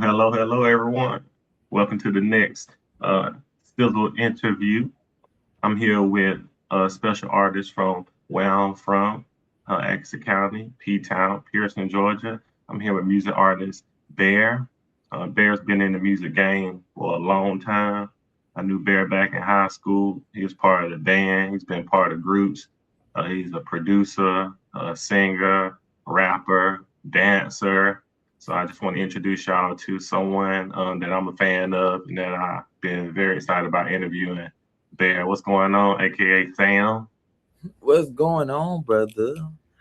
Hello, everyone. Welcome to the next Sizzle interview. I'm here with a special artist from where I'm from, Exeter County, P-Town, Pearson, Georgia. I'm here with music artist Bear. Bear's been in the music game for a long time. I knew Bear back in high school. He was part of the band. He's been part of groups. He's a producer, a singer, rapper, dancer. So I just want to introduce y'all to someone that I'm a fan of and that I've been very excited about interviewing. Bear, what's going on, aka Sam? What's going on, brother?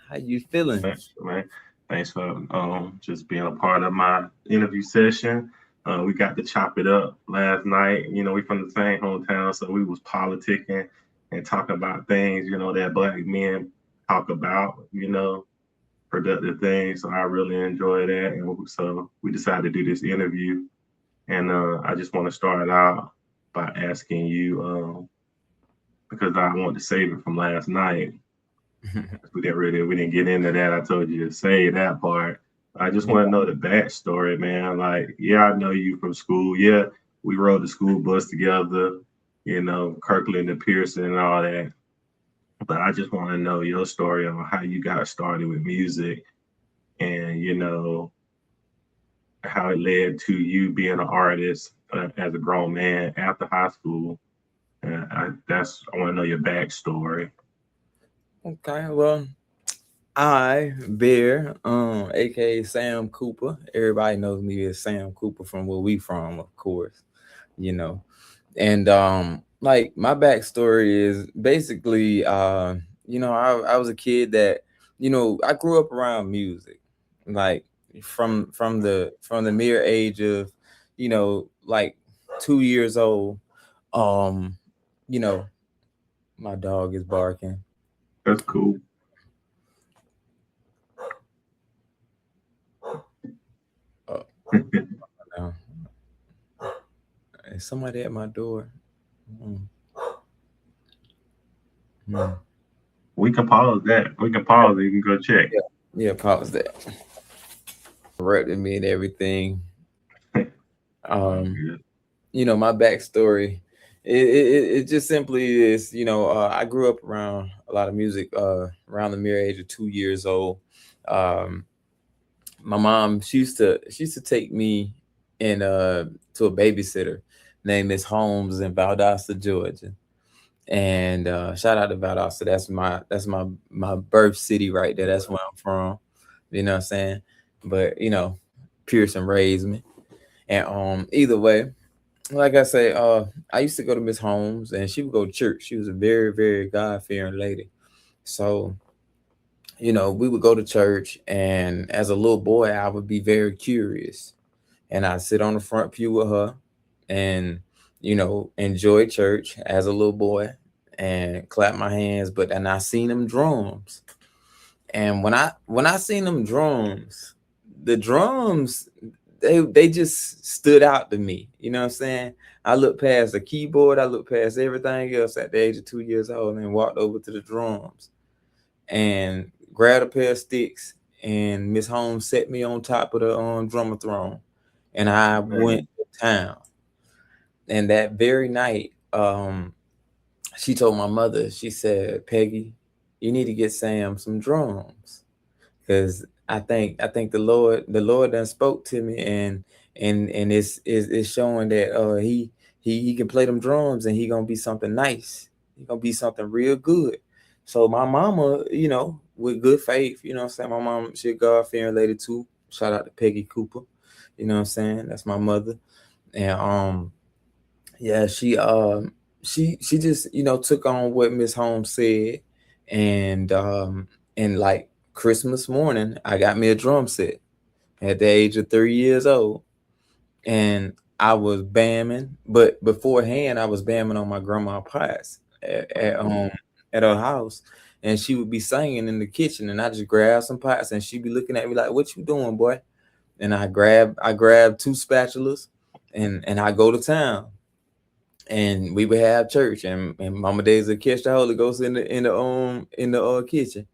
How you feeling? Man, thanks for just being a part of my interview session. We got to chop it up last night. You know, we from the same hometown, so we was politicking and talking about things, that black men talk about, productive things. So I really enjoy that. And so we decided to do this interview. And I just want to start out by asking you, because I want to save it from last night. We didn't get into that. I told you to say that part. I just want to know the backstory, man. Like, yeah, I know you from school. Yeah, we rode the school bus together, Kirkland and Pearson and all that. But I just want to know your story on how you got started with music and, how it led to you being an artist as a grown man after high school. I want to know your backstory. Okay, well, I Bear, aka Sam Cooper. Everybody knows me as Sam Cooper from where we from, of course. You know, and like my backstory is basically, I was a kid that, I grew up around music, like from the mere age of, like 2 years old. Um, you know, my dog is barking. That's cool. Uh, now, is somebody at my door? Mm, mm. We can pause that. We can pause it. You can go check. Yeah, yeah. Pause that. Corrected me and everything. Oh, Um, good. my backstory. It just simply is, I grew up around a lot of music, around the mere age of 2 years old. Um, my mom, she used to take me in to a babysitter named Miss Holmes in Valdosta, Georgia. And shout out to Valdosta. That's my birth city right there. That's where I'm from. You know what I'm saying? But Pearson raised me. And either way, like I say, I used to go to Miss Holmes and she would go to church. She was a very, very God fearing lady. So, we would go to church, and as a little boy, I would be very curious. And I'd sit on the front pew with her and, enjoy church as a little boy and clap my hands. But and I seen them drums. And when I seen them drums, the drums, they just stood out to me. You know what I'm saying? I looked past the keyboard, I looked past everything else at the age of 2 years old and walked over to the drums and grabbed a pair of sticks, and Miss Holmes set me on top of the drummer throne, and I went Man, to town. And that very night, she told my mother, she said, "Peggy, you need to get Sam some drums, because I think the Lord done spoke to me, and it's showing that he can play them drums, and he gonna be something nice. He gonna be something real good." So my mama, with good faith, what I'm saying, my mom, she a God fearing lady too. Shout out to Peggy Cooper. You know what I'm saying? That's my mother. And yeah, she just took on what Miss Holmes said, and like Christmas morning, I got me a drum set at the age of 3 years old, and I was bamming. But beforehand, I was bamming on my grandma pots at her house, and she would be singing in the kitchen, and I just grab some pots, and she'd be looking at me like, "What you doing, boy?" And I grab two spatulas, and I go to town, and we would have church, and Mama Days would catch the Holy Ghost in the kitchen,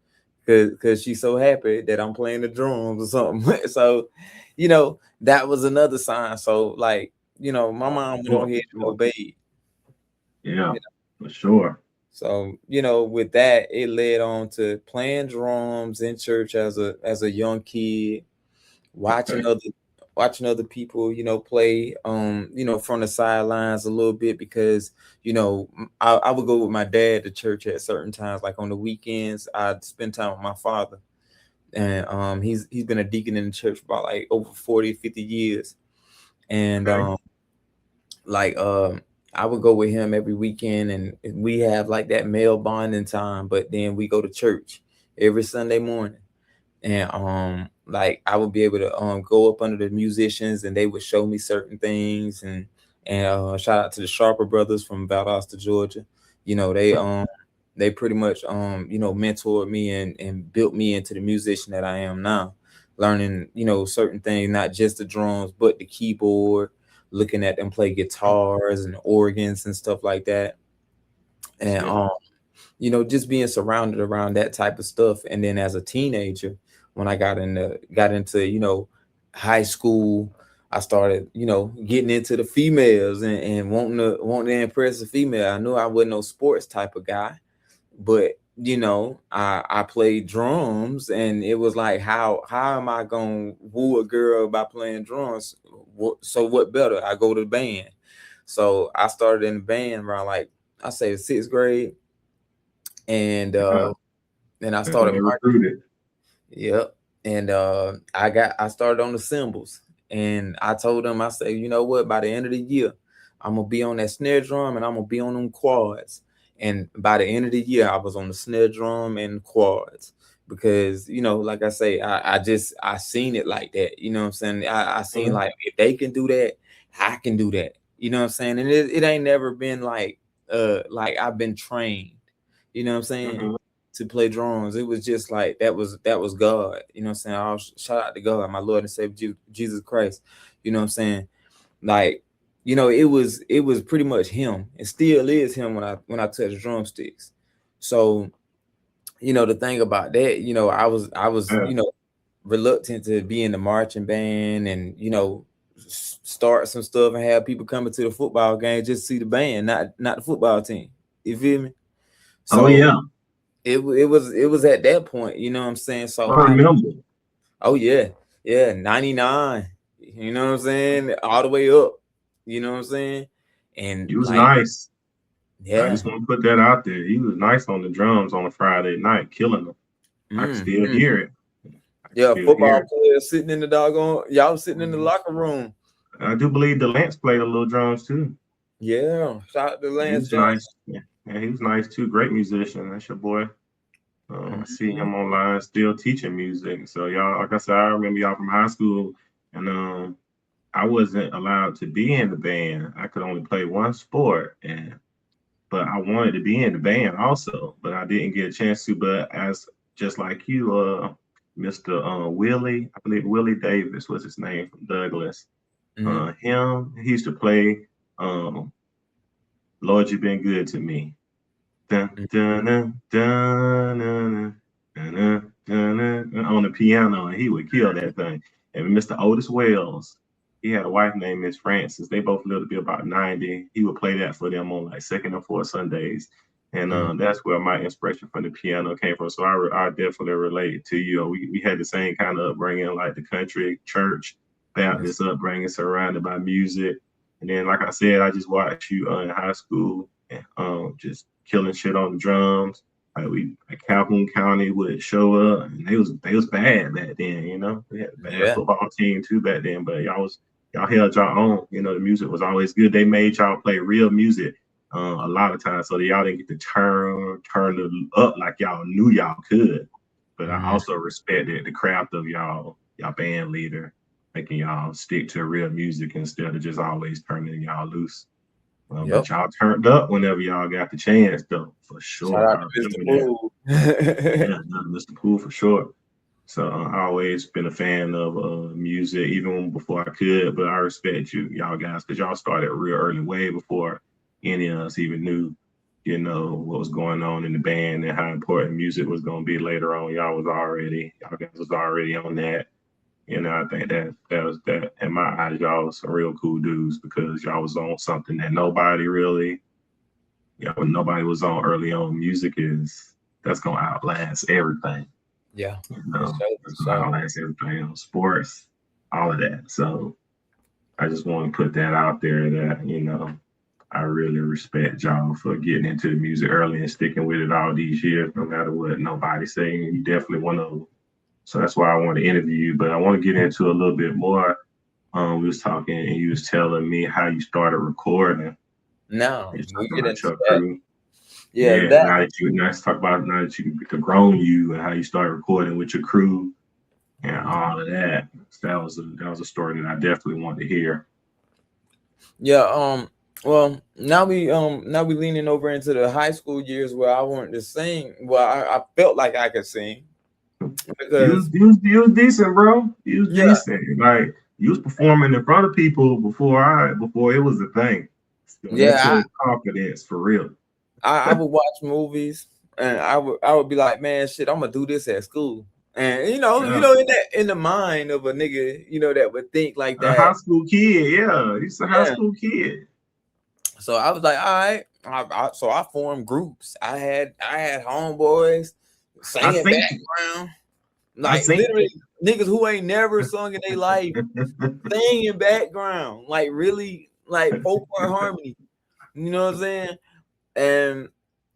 because she's so happy that I'm playing the drums or something. So, that was another sign. So, like, my mom went on Sure, ahead for and sure. obeyed. Yeah, for sure. So, with that, it led on to playing drums in church as a young kid, watching Okay. other people, play from the sidelines a little bit because, I would go with my dad to church at certain times, like on the weekends. I'd spend time with my father. And he's been a deacon in the church for about like over 40, 50 years. And Okay. like I would go with him every weekend, and we have like that male bonding time. But then we go to church every Sunday morning, and like I would be able to go up under the musicians, and they would show me certain things. And shout out to the Sharper brothers from Valdosta, Georgia. They pretty much mentored me and built me into the musician that I am now, learning certain things, not just the drums but the keyboard, looking at them play guitars and organs and stuff like that. And Yeah. just being surrounded around that type of stuff. And then as a teenager, when I got into high school, I started getting into the females and wanting to impress a female. I knew I wasn't no sports type of guy, but I played drums, and it was like, how am I gonna woo a girl by playing drums? So what better? I go to the band. So I started in the band around, like, I say, the sixth grade. And Yeah. then I That's when started they marching. recruited. Yep. And I started on the cymbals, and I told them, I said, you know what, by the end of the year, I'm gonna be on that snare drum and I'm gonna be on them quads. And by the end of the year, I was on the snare drum and quads because, like I say, I seen it like that. You know what I'm saying? I seen, Mhm. like, if they can do that, I can do that. You know what I'm saying? And it ain't never been like I've been trained, you know what I'm saying, Mhm. to play drums. It was just like that was God. You know what I'm saying? I'll shout out to God, my Lord and Savior Jesus Christ. You know what I'm saying? Like, it was pretty much him. It still is him when I touch drumsticks. So, the thing about that, I was Yeah. reluctant to be in the marching band and, start some stuff and have people coming to the football game just to see the band, not the football team. You feel me? Oh So yeah. it was at that point, you know what I'm saying? So I remember. oh yeah, yeah, 99, you know what I'm saying? All the way up, you know what I'm saying? And He was like, nice. I yeah. just want to put that out there. He was nice on the drums on a Friday night, killing them. I can still Mm. hear it. I can Yeah, still hear football it. players sitting in the doggone, y'all sitting in the Mhm. locker room. I do believe the Lance played a little drums too. Yeah, shout out to He Lance was Johnson. nice. Yeah, yeah, he was nice too. Great musician. That's your boy. I see Mhm. him online still teaching music. So y'all, like I said, I remember y'all from high school, and I wasn't allowed to be in the band. I could only play one sport, and but I wanted to be in the band also, but I didn't get a chance to. But as just like you, Mr. Willie, I believe Willie Davis was his name from Douglas. Mhm. He used to play Lord, You've Been Good to Me. Dun, dun, Mhm. dun, dun, dun, dun, dun, dun, dun, on the piano, and he would kill that thing. And Mr. Otis Wells, he had a wife named Miss Francis. They both lived to be about 90. He would play that for them on like second and fourth Sundays. And Mhm. that's where my inspiration for the piano came from. So I definitely relate to you. We had the same kind of upbringing, like the country church Yes. Baptist upbringing, surrounded by music. And then, like I said, I just watched you in high school, and just killing shit on the drums. Like Calhoun County would show up, and they was bad back then. We had a bad Yeah. football team too back then, but y'all held y'all own. The music was always good. They made y'all play real music a lot of times, so that y'all didn't get to turn it up like y'all knew y'all could. But I Mhm. also respected the craft of y'all band leader, making y'all stick to real music instead of just always turning y'all loose. But Yep. y'all turned up whenever y'all got the chance, though, for Shout sure. out I to Mr. remember that. Poole. Yeah, Mr. Poole for sure. So I always been a fan of music, even before I could. But I respect y'all guys, because y'all started real early, way before any of us even knew. you know, what was going on in the band and how important music was going to be later on. Y'all guys was already on that. You know, I think that was that in my eyes, y'all was some real cool dudes because y'all was on something that nobody really, you know, nobody was on early on. Music is that's gonna outlast everything. Yeah, You for know, sure, it's for gonna sure. outlast everything. You know, sports, all of that. So I just want to put that out there that, you know, I really respect y'all for getting into the music early and sticking with it all these years, no matter what nobody's saying. You definitely one of them. So that's why I want to interview you. But I want to get into a little bit more. We was talking and you was telling me how you started recording. Now You was we talking get about into your that. crew. Yeah, Yeah, that. let's talk about now that you have grown you and how you started recording with your crew and all of that. So that was a story that I definitely want to hear. Yeah. Well, now we leaning over into the high school years where I wanted to sing. Well, I felt like I could sing because You was decent, bro. You was yeah, decent. Like you was performing in front of people before it was a thing. So that yeah. shows confidence for real. I would watch movies and I would be like, man, shit, I'm gonna do this at school. And Yeah. in the mind of a nigga, that would think like A high that. school kid, yeah. He's a high Yeah. school kid. So I was like, all right. So I formed groups. I had homeboys I singing think you. background, I like think literally niggas who ain't never sung in their life singing background, like really like 4-part harmony. You know what I'm saying? And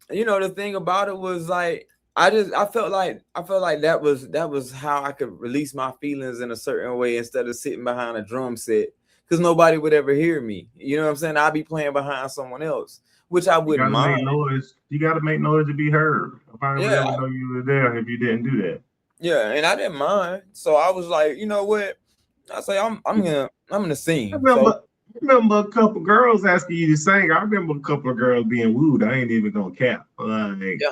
the thing about it was like I felt like that was how I could release my feelings in a certain way instead of sitting behind a drum set because nobody would ever hear me. You know what I'm saying? I'd be playing behind someone else, which I you wouldn't gotta mind. make noise. You gotta make noise to be heard. Nobody would Yeah, ever know you were there if you didn't do that. yeah, and I didn't mind. So I was like, you know what? I say I'm gonna I sing. So remember I remember a couple girls asking you to sing. I remember a couple of girls being wooed. I ain't even gonna cap. Like, yeah.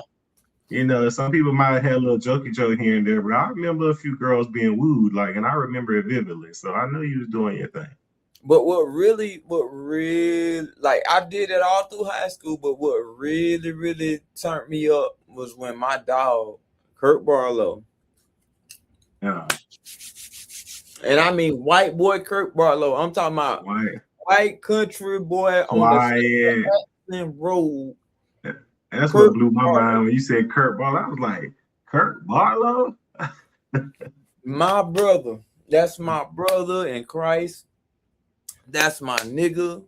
you know, some people might have had a little jokey joke here and there, but I remember a few girls being wooed, like, and I remember it vividly. So I knew you was doing your thing. But what really, like I did it all through high school, but what really, really turned me up was when my dog, Kurt Barlow, Yeah. and I mean white boy Kurt Barlow. I'm talking about Quiet. white country boy on the Quiet. road. That's what Kurt blew my Barlow, mind when you said Kurt Barlow. I was like, Kurt Barlow? my brother. That's my brother in Christ. That's my nigga.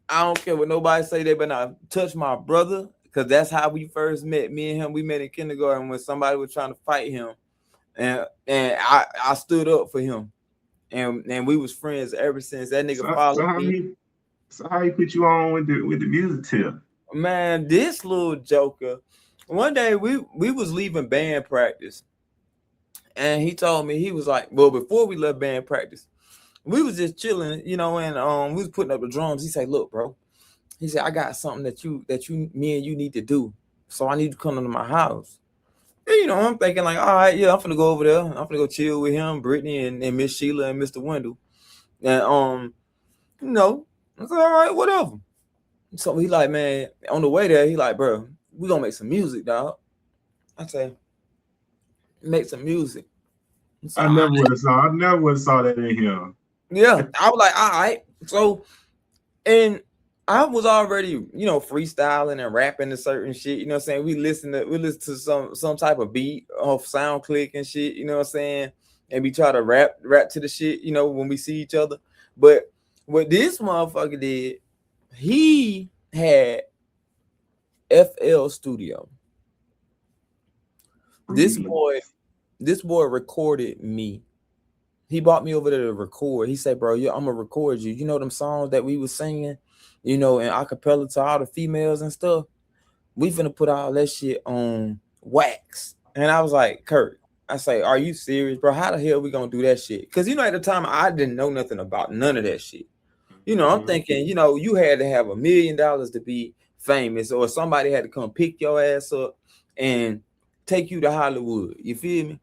I don't care what nobody say. They better not touch my brother because that's how we first met. Me and him, we met in kindergarten when somebody was trying to fight him, and I stood up for him, and we was friends ever since. That nigga So, so followed how me. he so how he put you on with the music tip? Man, this little joker. One day we was leaving band practice, and he told me he was like, well, before we left band practice, we was just chilling, and we was putting up the drums. He said, look, bro. He said, I got something that me and you need to do. So I need to come to my house. And, I'm thinking like, all right, yeah, I'm gonna go over there. I'm gonna go chill with him, Brittany, and Miss Sheila and Mr. Wendell. And I said, all right, whatever. So he like, man, on the way there, he like, bro, we gonna make some music, dog. I said, make some music. So I never would have saw that in him. yeah, I was like, all right. So and I was already, freestyling and rapping to certain shit. You know what I'm saying? We listen to some type of beat off sound click and shit, you know what I'm saying? And we try to rap to the shit, when we see each other. But what this motherfucker did, he had FL Studio. This Really. boy, this boy recorded me. He brought me over there to record. He said, bro, I'm gonna record you. You know them songs that we was singing, in acapella to all the females and stuff. We finna put all that shit on wax. And I was like, Kurt, I say, are you serious, bro? How the hell we gonna do that shit? Because at the time I didn't know nothing about none of that shit. I'm Mhm. thinking, you had to have $1 million to be famous, or somebody had to come pick your ass up and take you to Hollywood. You feel me?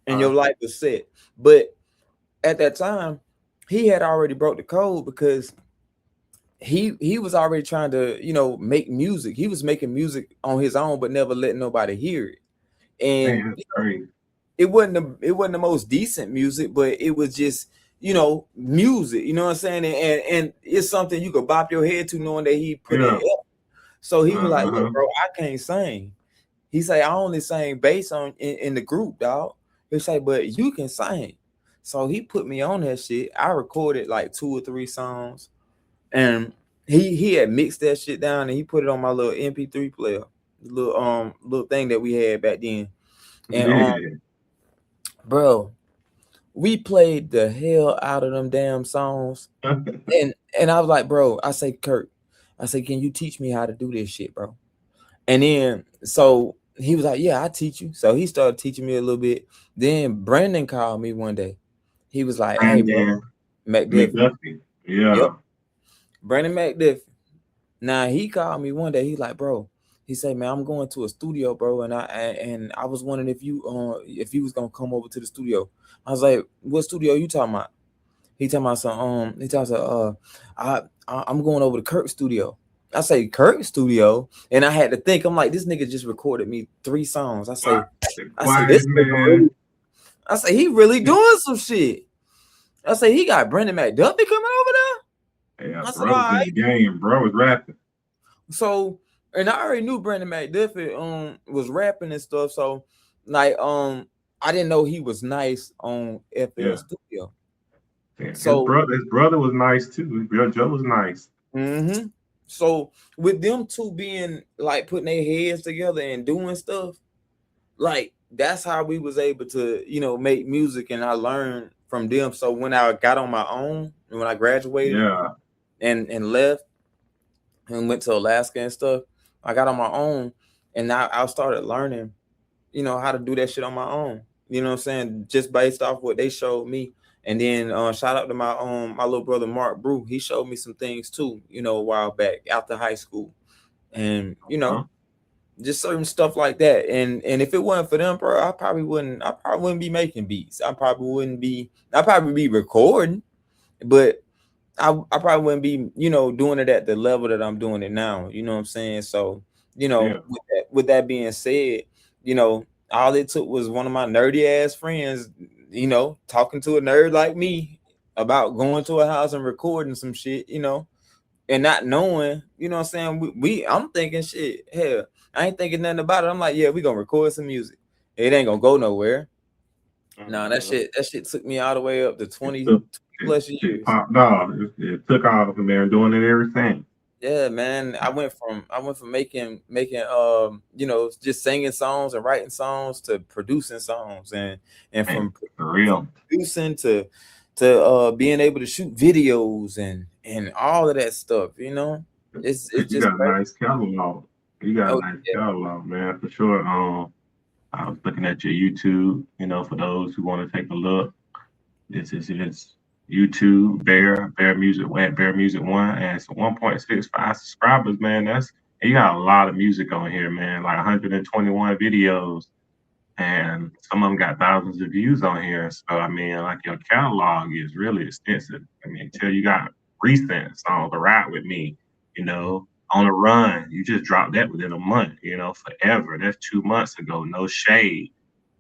And your life was set. But at that time, he had already broke the code because he was already trying to, you know, make music. He was making music on his own, but never letting nobody hear it. And Man, that's crazy. it wasn't the most decent music, but it was just, you know, music. You know what I'm saying? And it's something you could bop your head to, knowing that he put in Yeah. effort. So he was like, "Look, Uh-huh. bro, I can't sing." He say, "I only sing bass in the group, dog." He say, "But you can sing." So he put me on that shit. I recorded like 2 or 3 songs, and he had mixed that shit down, and he put it on my little MP3 player, little thing that we had back then. And Yeah. bro, we played the hell out of them damn songs. And I was like, bro, I say, Kurt, I say, can you teach me how to do this shit, bro? And then so he was like, yeah, I teach you. So he started teaching me a little bit. Then Brandon called me one day. He was like, hey, bro, Brandon McDuffie. McDuffie. Yep, Yeah. Brandon McDuffie. Now he called me one day. He's like, bro, he said, man, I'm going to a studio, bro, and I was wondering if you was gonna come over to the studio. I was like, what studio you talking about? He talking about some he talks about I'm going over to Kirk's studio. I say Kirk's studio, and I had to think. I'm like, this nigga just recorded me 3 songs. Quiet, the I say quiet this nigga man. really, I say he really doing some shit. I say he got Brendan McDuffie coming over there. Yeah, I said, bro all was in right. the game. Bro was rapping. So, and I already knew Brendan McDuffie was rapping and stuff. So, like I didn't know he was nice on FL Yeah. Studio. Yeah. So His brother was nice too. His brother Joe was nice. mm-hmm. So with them two being like putting their heads together and doing stuff, like that's how we was able to, you know, make music, and I learned from them. So when I got on my own and when I graduated Yeah. and left and went to Alaska and stuff, I got on my own, and now I started learning, you know, how to do that shit on my own. You know what I'm saying? Just based off what they showed me. And then shout out to my little brother Mark Brew. He showed me some things too, you know, a while back after high school. And you Huh? know, just certain stuff like that. And if it wasn't for them, bro, I probably wouldn't be making beats. I probably be recording, but I probably wouldn't be, you know, doing it at the level that I'm doing it now. You know what I'm saying? So, you know, Yeah. with that being said, you know, all it took was one of my nerdy ass friends, you know, talking to a nerd like me about going to a house and recording some shit, you know, and not knowing, you know what I'm saying? I'm thinking shit, hell, I ain't thinking nothing about it. I'm like, yeah, we gonna record some music. It ain't gonna go nowhere. No, Uh-huh. that shit took me all the way up to It 20 took plus it years. popped off. It took off from there doing it everything. Yeah, man. I went from making you know, just singing songs and writing songs to producing songs, and Man, for from real. producing to being able to shoot videos and all of that stuff, you know. It's You just got a crazy. nice catalog. You got a Oh nice yeah, catalog, man, for sure. I was looking at your YouTube, you know, for those who want to take a look. This is his YouTube, Bear Music One, and it's 1.65 subscribers, man. That's You got a lot of music on here, man. Like 121 videos, and some of them got thousands of views on here. So I mean, like your catalog is really extensive. I mean, until you got recent songs, "The Ride with Me," you know, "On the Run," you just dropped that within a month. You know, "Forever," that's 2 months ago. "No Shade."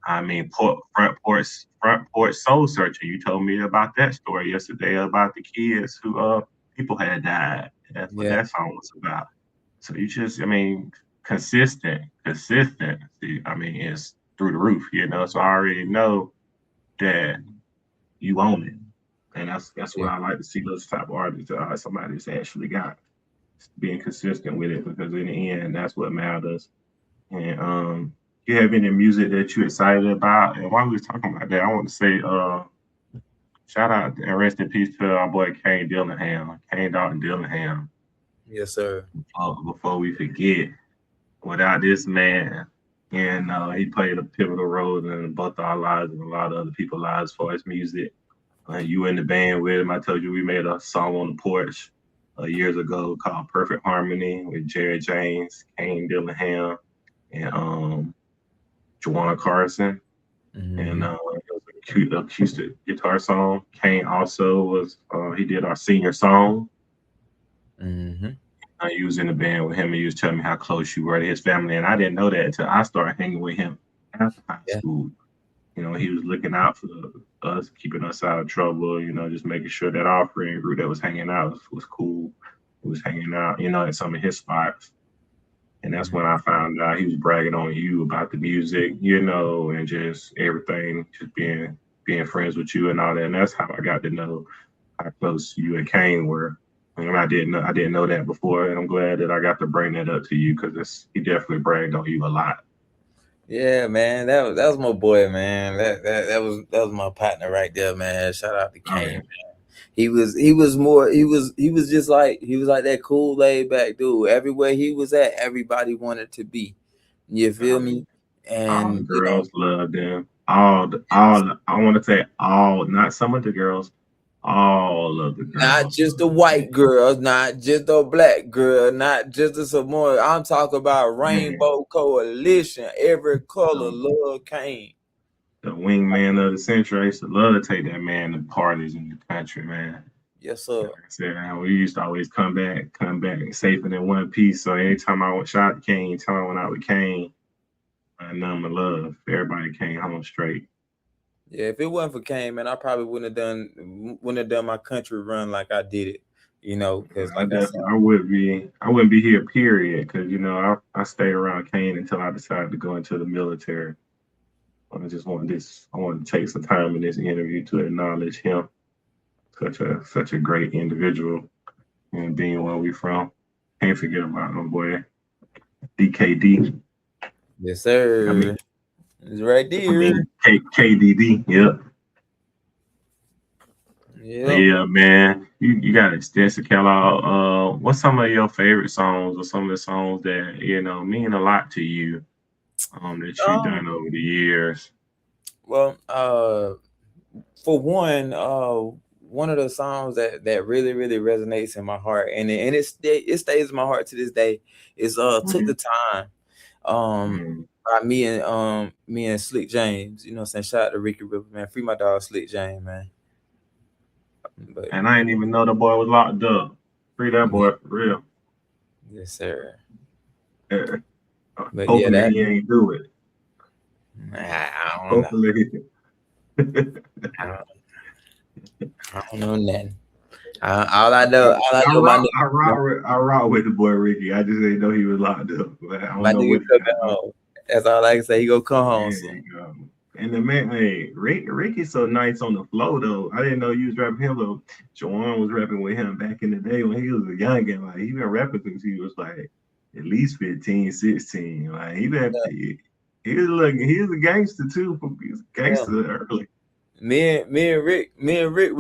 I mean, front porch soul searching. You told me about that story yesterday about the kids who people had died. That's what yeah, that song was about. So you just, I mean, consistency. I mean, it's through the roof. You know, so I already know that you own it, and that's what yeah, I like to see those type of artists. Somebody that's actually got being consistent with it, because in the end, that's what matters. And you have any music that you're excited about? And while we was talking about that, I want to say shout out and rest in peace to our boy Kane Dalton Dillingham. yes, sir. Before we forget, without this man, and he played a pivotal role in both our lives and a lot of other people's lives as far as music. You in the band with him. I told you we made a song on the porch years ago called Perfect Harmony with Jared James, Kane Dillingham, and Juwan Carson. And Hmm. it was a cute acoustic guitar song. Kane also he did our senior song. Mm-hmm. You was in the band with him, and you was telling me how close you were to his family, and I didn't know that until I started hanging with him after high Yeah. school. He was looking out for us, keeping us out of trouble. Just making sure that our friend group that was hanging out was cool. He was hanging out, at some of his spots. And that's when Mhm. I found out he was bragging on you about the music, and just everything, just being friends with you and all that. And that's how I got to know how close you and Kane were. And I didn't know that before, and I'm glad that I got to bring that up to you because he definitely bragged on you a lot. Yeah, man, that was my boy, man. That was my partner right there, man. Shout out to Oh Kane. yeah, He was just like that cool laid back dude. Everywhere he was at, everybody wanted to be. You feel oh, yeah. me? All the And girls loved them. I want to say all, not some of the girls, all of the not girls just the loved white Kane. girls, not just the black girl, not just the Samoan. I'm talking about Man, Rainbow Coalition. Every color the, love Kane. the wingman of the century. I used to love to take that man to parties in the country, man. Yes, Like sir. I said, man, we used to always come back safe and in one piece. So anytime I went shot at Kane, anytime I went out with Kane, I numb of love. Everybody came home straight. Yeah, if it wasn't for Kane, man, I probably wouldn't have done my country run like I did it. Because I like I said, definitely I wouldn't be here, period, because I stayed around Kane until I decided to go into the military. I want to take some time in this interview to acknowledge him, such a great individual and being where we from. Can't forget about my boy DKD. yes, I mean sir, it's right I there. mean KDD. Yep. Yep. Yeah, man. You got extensive catalog. What's some of your favorite songs or some of the songs that mean a lot to you? That you've Um. done over the years. Well, for one of the songs that really really resonates in my heart, and it stays in my heart to this day, is "Took the Mhm. Time." Um. Mm. By me and Slick James. You know what I'm saying? Shout out to Ricky Ripper, man. Free my dog Slick James, man. But And I didn't even know the boy was locked up. Free that yeah, boy for real. yes, sir. Uh, But yeah, Hopefully that he ain't do it. I don't know. Hopefully I don't, I don't know nothing. All I know, my nigga, I rock with the boy Ricky. I just didn't know he was locked up. But I don't my know nigga what he coming got. home. That's all I can say. He gonna come home There soon. you go. And the man, hey, Ricky's so nice on the flow though. I didn't know you was rapping him though. Jawan was rapping with him back in the day when he was a youngin'. Like he been rapping since he was like at least 15, 16. Like he was a gangster too. He was a Yeah. gangster early. Me and Rick,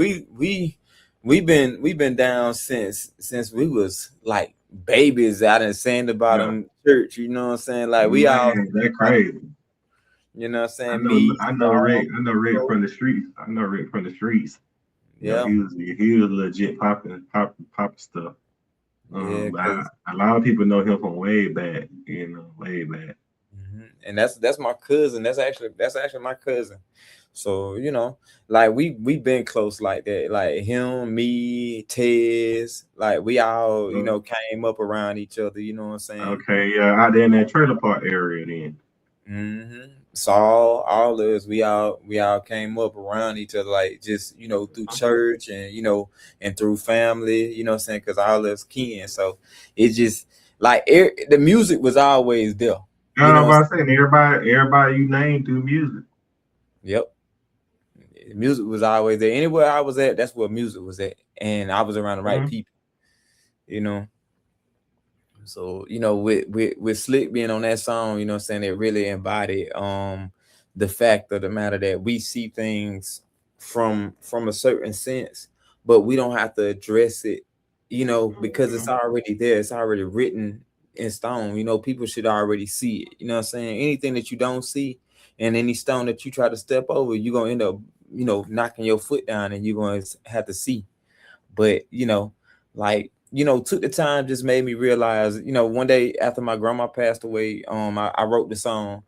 we been down since we was like babies out in Sand Yeah. Bottom Church. You know what I'm saying? Like we all, Man, that crazy. you know what I'm I saying? know Me, I know Saul, Rick. I know Rick from the streets. I know Rick from the streets. yeah, He was legit popping stuff. yeah, But cause a lot of people know him from way back, way back. and that's my cousin. That's actually my cousin. So like we been close like that. Like him, me, Tez, like we all Uh, came up around each other. You know what I'm saying? okay, yeah, out there in that trailer park area then. Saul, all of us, we all came up around each other, like just through church and and through family. You know what I'm saying? Because all of us kin. So it just like the music was always there. You I'm know what I'm about to say, and everybody you named through music. saying? Yep. The music was always there. Anywhere I was at, that's where music was at, and I was around the right Mhm. people. You know. So with Slick being on that song, you know what I'm saying, it really embodied the fact of the matter that we see things from a certain sense, but we don't have to address it, because it's Mhm. already there, it's already written in stone. People should already see it. You know what I'm saying? Anything that you don't see and any stone that you try to step over, you're gonna end up, knocking your foot down and you're gonna have to see. But like took the time just made me realize, one day after my grandma passed away, I wrote the song,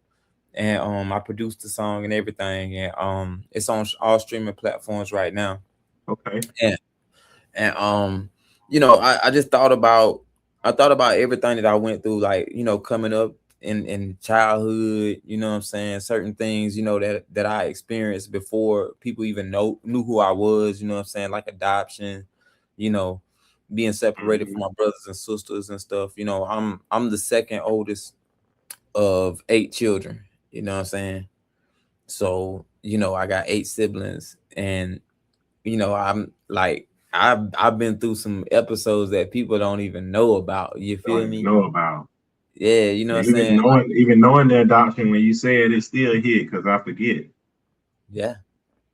and I produced the song and everything, and it's on all streaming platforms right now. Okay. And and I just thought about everything that I went through, like, coming up in childhood, what I'm saying, certain things, that I experienced before people even knew who I was, what I'm saying, like adoption, you know, being separated from Mm-hmm. my brothers and sisters and stuff. I'm the second oldest of 8 children, what I'm saying. So, I got 8 siblings, and I'm like, I've been through some episodes that people don't even know about. You Don't feel even me? know about. Yeah, you know what And I'm saying? even knowing the adoption, when you say it, it still hit because I forget. Yeah,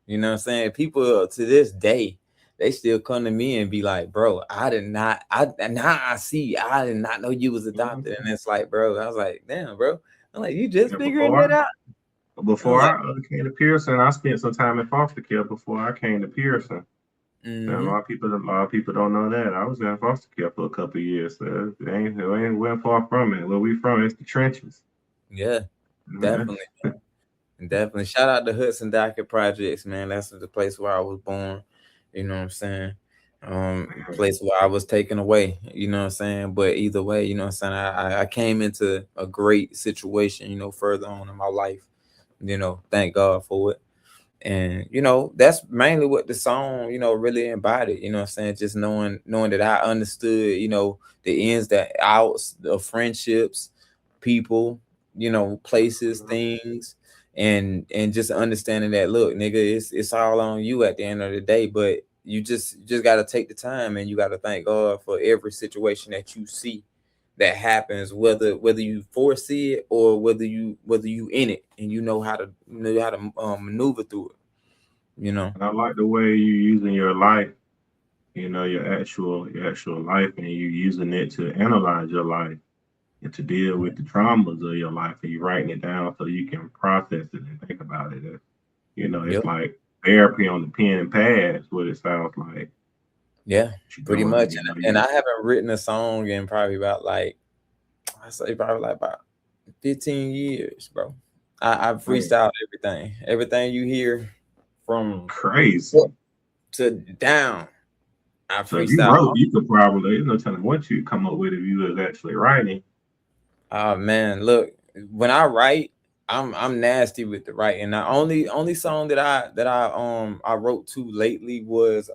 you know what I'm saying? People to this day, they still come to me and be like, "Bro, I did not. Now I see. I did not know you was adopted." Mhm. And it's like, bro, I was like, "Damn, bro." I'm like, "You just Yeah, figuring that out?" I'm before like, I came to Pearson, I spent some time in foster care before I came to Pearson. And mm-hmm. a lot of people don't know that. I was in foster care for a couple of years. So it ain't went far from it. Where we from, it's the trenches. Yeah, definitely. Definitely. Shout out to Hudson Docket Projects, man. That's the place where I was born. You know what I'm saying? Place where I was taken away. You know what I'm saying? But either way, you know what I'm saying? I came into a great situation, further on in my life. Thank God for it. And that's mainly what the song, really embodied. You know what I'm saying? Just knowing that I understood, the ins, the outs of friendships, people, places, things, and just understanding that, look, nigga, it's all on you at the end of the day. But you just gotta take the time, and you gotta thank God for every situation that you see that happens, whether you foresee it or whether you in it, and you know how to maneuver through it. And I like the way you using your life, your actual life, and you using it to analyze your life and to deal with the traumas of your life, and you writing it down so you can process it and think about it. It's Yep. like therapy on the pen and pad is what it sounds like. Yeah, What you pretty doing, much. And you I haven't written a song in probably about, like, I say probably like about 15 years, bro. I man, freestyled everything you hear from crazy. up to down. I So if you freestyle. wrote, you could probably, there's no telling what you come up with if you was actually writing. Oh man, look, when I write, I'm nasty with the writing. The only song that I wrote to lately was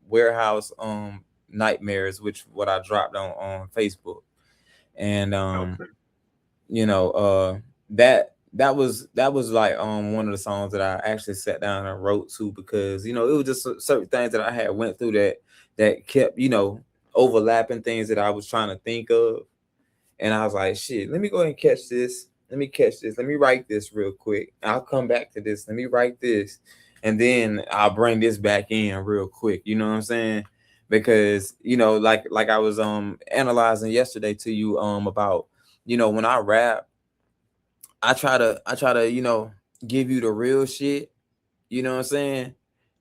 Warehouse Nightmares, which what I dropped on Facebook. And Okay. you know, that was like one of the songs that I actually sat down and wrote to, because it was just certain things that I had went through that kept overlapping things that I was trying to think of. And I was like, shit, let me go ahead and catch this. Let me catch this. Let me write this real quick. I'll come back to this. Let me write this. And then I'll bring this back in real quick. You know what I'm saying? Because, like I was analyzing yesterday to you about, when I rap, I try to, give you the real shit. You know what I'm saying?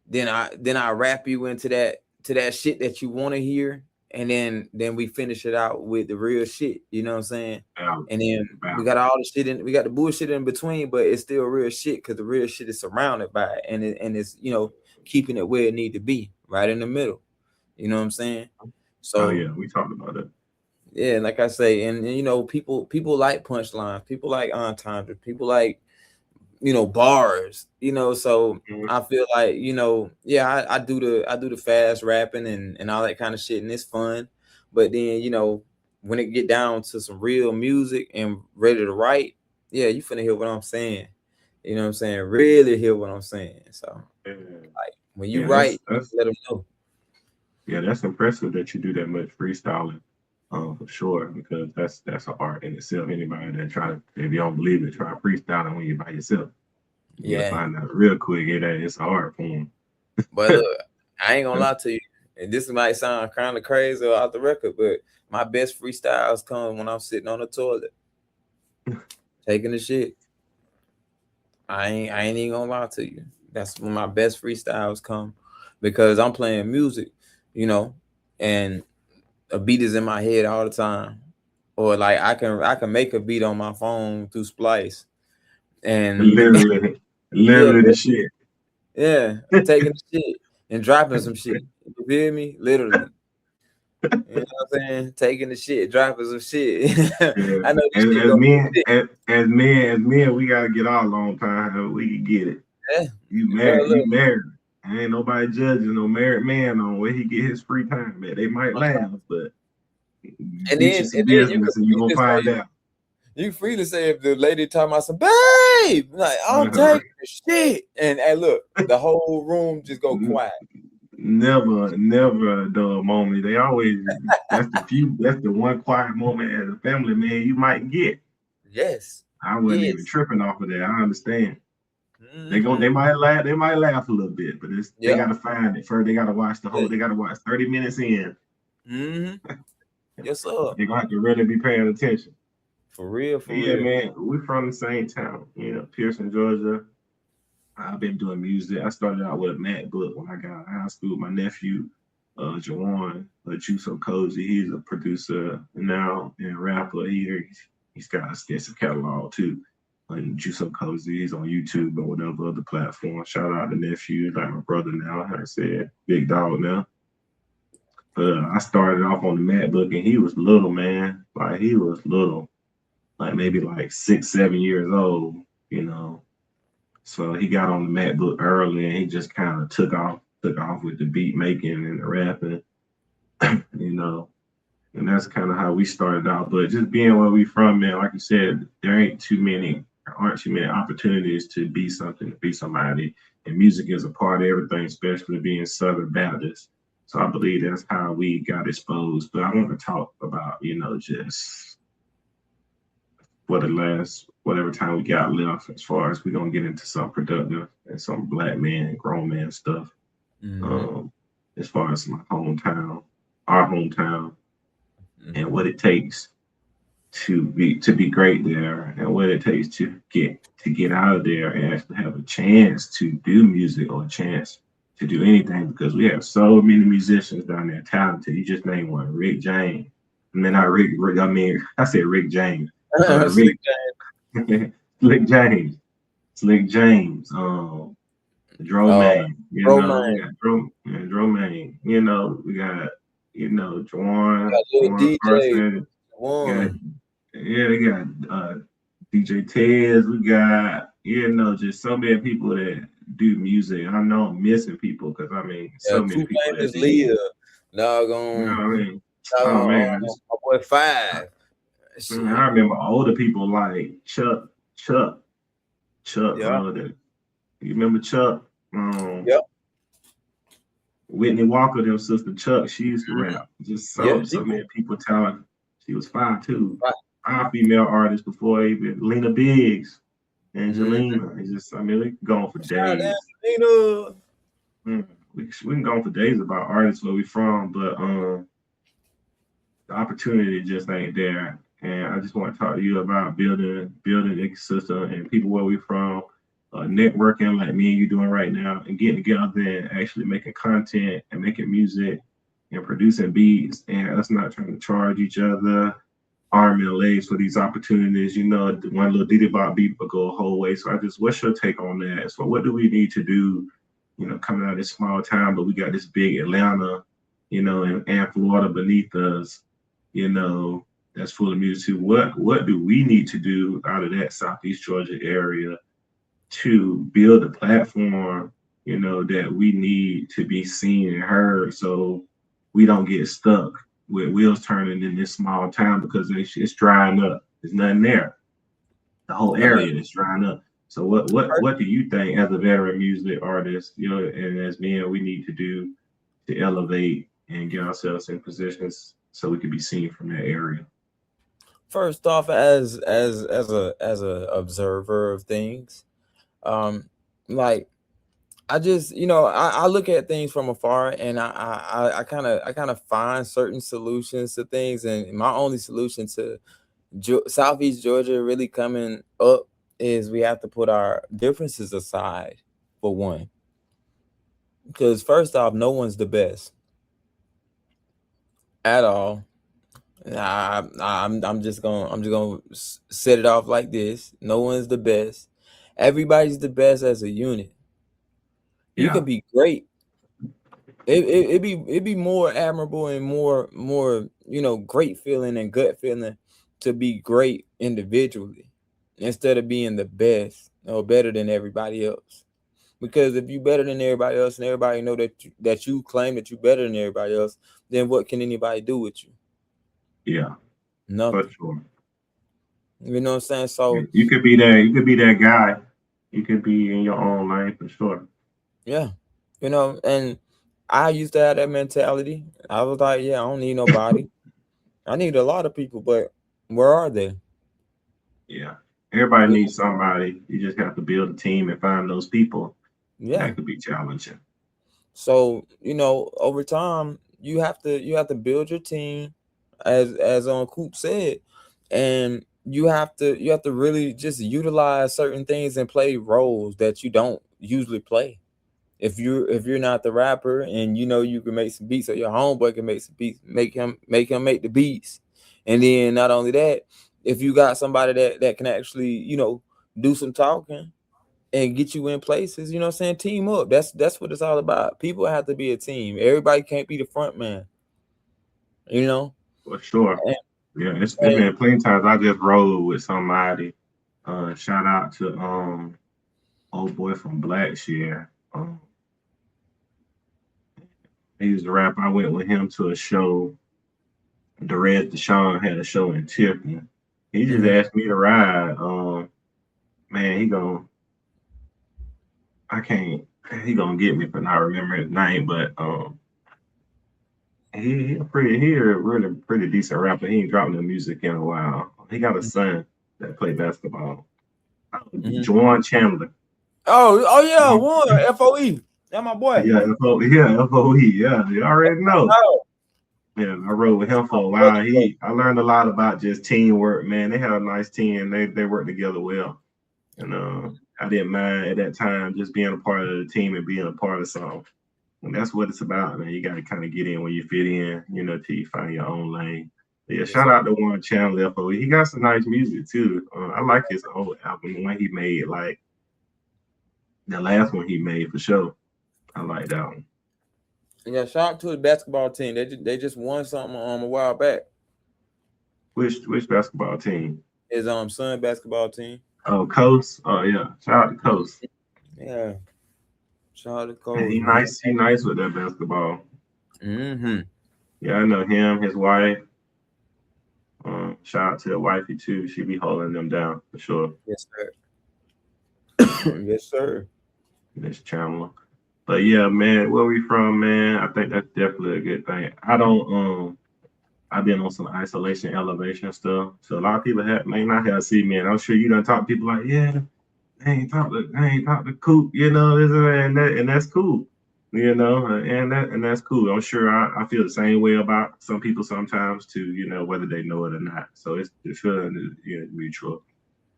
Then I wrap you into that shit that you want to hear, and then we finish it out with the real shit. You know what I'm saying? Balance. And then we Balance. got all the shit in, we got the bullshit in between, but it's still real shit because the real shit is surrounded by it, and it's keeping it where it need to be, right in the middle. You know what I'm saying? Oh So yeah, we talked about it. yeah, like I say, and people like punchlines, people like entendres, people like bars, so Mhm. I feel like, yeah, I do the fast rapping and all that kind of shit, and it's fun. But then, when it get down to some real music and ready to write, yeah, you finna hear what I'm saying. You know what I'm saying? Really hear what I'm saying. So, Yeah, like, when you yeah, write, that's let them know. yeah, that's impressive that you do that much freestyling. For sure, because that's an art in itself. Anybody that try to, if you don't believe it, try freestyling when you're by yourself. You'll Yeah. find out real quick it's an art form. But look, I ain't gonna lie to you. And this might sound kind of crazy or off the record, but my best freestyles come when I'm sitting on the toilet taking the shit. I ain't even gonna lie to you. That's when my best freestyles come, because I'm playing music, you know, and a beat is in my head all the time. Or like I can make a beat on my phone through Splice. And Literally, yeah, literally the shit. yeah, taking the shit and dropping some shit. You feel me? Literally. You know what I'm saying? Taking the shit, droppers of shit. Yeah. I know this As, shit as gonna be men, sick. as men, we gotta get our long time. However we can get it. Yeah, You bro. married, you Look, married. Ain't nobody judging no married man on where he get his free time at. They might laugh, but teach you some and then you can business and you gonna freely find say, out. you freely say if the lady talking about some babe, like I'm taking the shit, and look, the whole room just go quiet. Never a dull moment. They always that's the one quiet moment as a family man you might get. Yes, I wasn't even yes, tripping off of that. I understand. mm-hmm. They might laugh a little bit, but they Yep, gotta find it first. They gotta watch yeah. they gotta watch 30 minutes in. Mm-hmm. Yes, sir. They're gonna have to really be paying attention. For real, But for yeah, real. man, we're from the same town, Pearson, Georgia. I've been doing music. I started out with a MacBook when I got out of high school. My nephew, Jawan, Juice Cozy, he's a producer now and rapper. He's got an extensive catalog too. Like Juice Cozy, he's on YouTube or whatever other platform. Shout out to nephew, like my brother now. Like I said, big dog now. But I started off on the MacBook and he was little, man. Like he was little, like maybe like 6, 7 years old, you know. So he got on the MacBook early and he just kind of took off with the beat making and the rapping, you know. And that's kind of how we started out. But just being where we from, man, like you said, there aren't too many opportunities to be something, to be somebody. And music is a part of everything, especially being Southern Baptist. So I believe that's how we got exposed. But I want to talk about, just for the last whatever time we got left, as far as we're gonna get into some productive and some black man, grown man stuff. Mm-hmm. Um, as far as my hometown, our hometown, and Mm-hmm. what it takes to be great there, and what it takes to get out of there and actually have a chance to do music or a chance to do anything, because we have so many musicians down there talented. You just name one, Rick James. I mean, not Rick, I mean, I said Rick James. Rick Slick James. Slick James, Slick James, Dromain, Bro, man, we got Dromain, we got, got little Juwan DJ Carson, we got, one. yeah, we got DJ Tez, we got, just so many people that do music. I know I'm missing people because I mean, Yeah, so many Two people that Famous do music. Leah. You know Doggone, what I mean? Oh doggone, man, my boy Five. I Shit. remember older people like Chuck, Yeah. you remember Chuck? Um, Yep. Whitney Walker, their sister Chuck, she used to Mm-hmm. rap. Just Yeah. so many people telling she was fine too. Right. Five female artists before even Lena Biggs, Mm-hmm. Angelina. It's just, I mean, we can go on for Shout out days. to We can go on for days about artists where we from, but the opportunity just ain't there. And I just want to talk to you about building a system and people where we from, networking like me and you doing right now, and getting together and actually making content and making music and producing beats, and us not trying to charge each other arm and legs for these opportunities. One little Diddy Bop beat will go a whole way. So what's your take on that? So what do we need to do? Coming out of this small town, but we got this big Atlanta, and Florida beneath us, that's full of music too. What do we need to do out of that Southeast Georgia area to build a platform, that we need to be seen and heard, so we don't get stuck with wheels turning in this small town because it's drying up. There's nothing there. The whole I mean, area is drying up. So what do you think as a veteran music artist, and as men, we need to do to elevate and get ourselves in positions so we can be seen from that area? first off, as a observer of things, um, like I just, I look at things from afar, and I kind of find certain solutions to things, and my only solution to Southeast Georgia really coming up is we have to put our differences aside for one, because first off, no one's the best at all. I'm just gonna set it off like this. No one's the best. Everybody's the best as a unit. You Yeah, can be great It'd be more admirable and more great feeling and gut feeling to be great individually instead of being the best or better than everybody else. Because if you better than everybody else and everybody know that you claim that you better than everybody else, then what can anybody do with you? Yeah, for Nothing. sure. You know what I'm saying? So You could be that. You could be that guy. You could be in your own lane for sure. yeah, and I used to have that mentality. I was like, yeah, I don't need nobody. I need a lot of people, but where are they? Yeah. Everybody You needs somebody. You just have to build a team and find those people. Yeah. That could be challenging. So, over time, you have to build your team as Coop said, and you have to really just utilize certain things and play roles that you don't usually play. If you're not the rapper and you can make some beats, or your homeboy can make some beats, make him make the beats. And then not only that, if you got somebody that can actually, do some talking and get you in places, what I'm saying, team up. That's what it's all about. People have to be a team. Everybody can't be the front man, you know. For sure. And, Yeah, it's and been plenty of times I just rolled with somebody. Shout out to old boy from Blackshear. He was a rapper. I went with him to a show. Derez Deshawn had a show in Tiffany. He just mhm. asked me to ride. Man, I can't. He gonna get me for not remembering his name, but he a really pretty decent rapper. He ain't dropped no music in a while. He got a son that play basketball. Mhm. Juwan Chandler. Oh yeah, one FOE. That's my boy. Yeah, FOE. Yeah, you already know. Oh, Yeah, I rode with him for a brother, while. I learned a lot about just teamwork, man. They had a nice team. They work together well. And I didn't mind at that time just being a part of the team and being a part of something. And that's what it's about, man. You got to kind of get in where you fit in, till you find your own lane. But yeah, yes, shout sir. out to One Channel FOE. He got some nice music too. I like his old album, the one he made, like the last one he made for sure. I like that one. Yeah, shout out to the basketball team. They just won something a while back. Which basketball team? His son basketball team. Oh, Coast. Oh yeah, shout out to Coast. Yeah, shout out to And Coles, he man. nice. He nice with that basketball. Mm-hmm. Yeah, I know him, his wife. Shout out to the wifey too. She be holding them down for sure. Yes, sir. Yes, sir. Miss Chandler. But yeah, man, where we from, man? I think that's definitely a good thing. I don't I've been on some isolation elevation stuff. So a lot of people may not have seen me, and I'm sure you done talk to people like, yeah, I ain't talk to Coop, this and that's cool. And that's cool. I'm sure I feel the same way about some people sometimes too, whether they know it or not. So it's feeling mutual.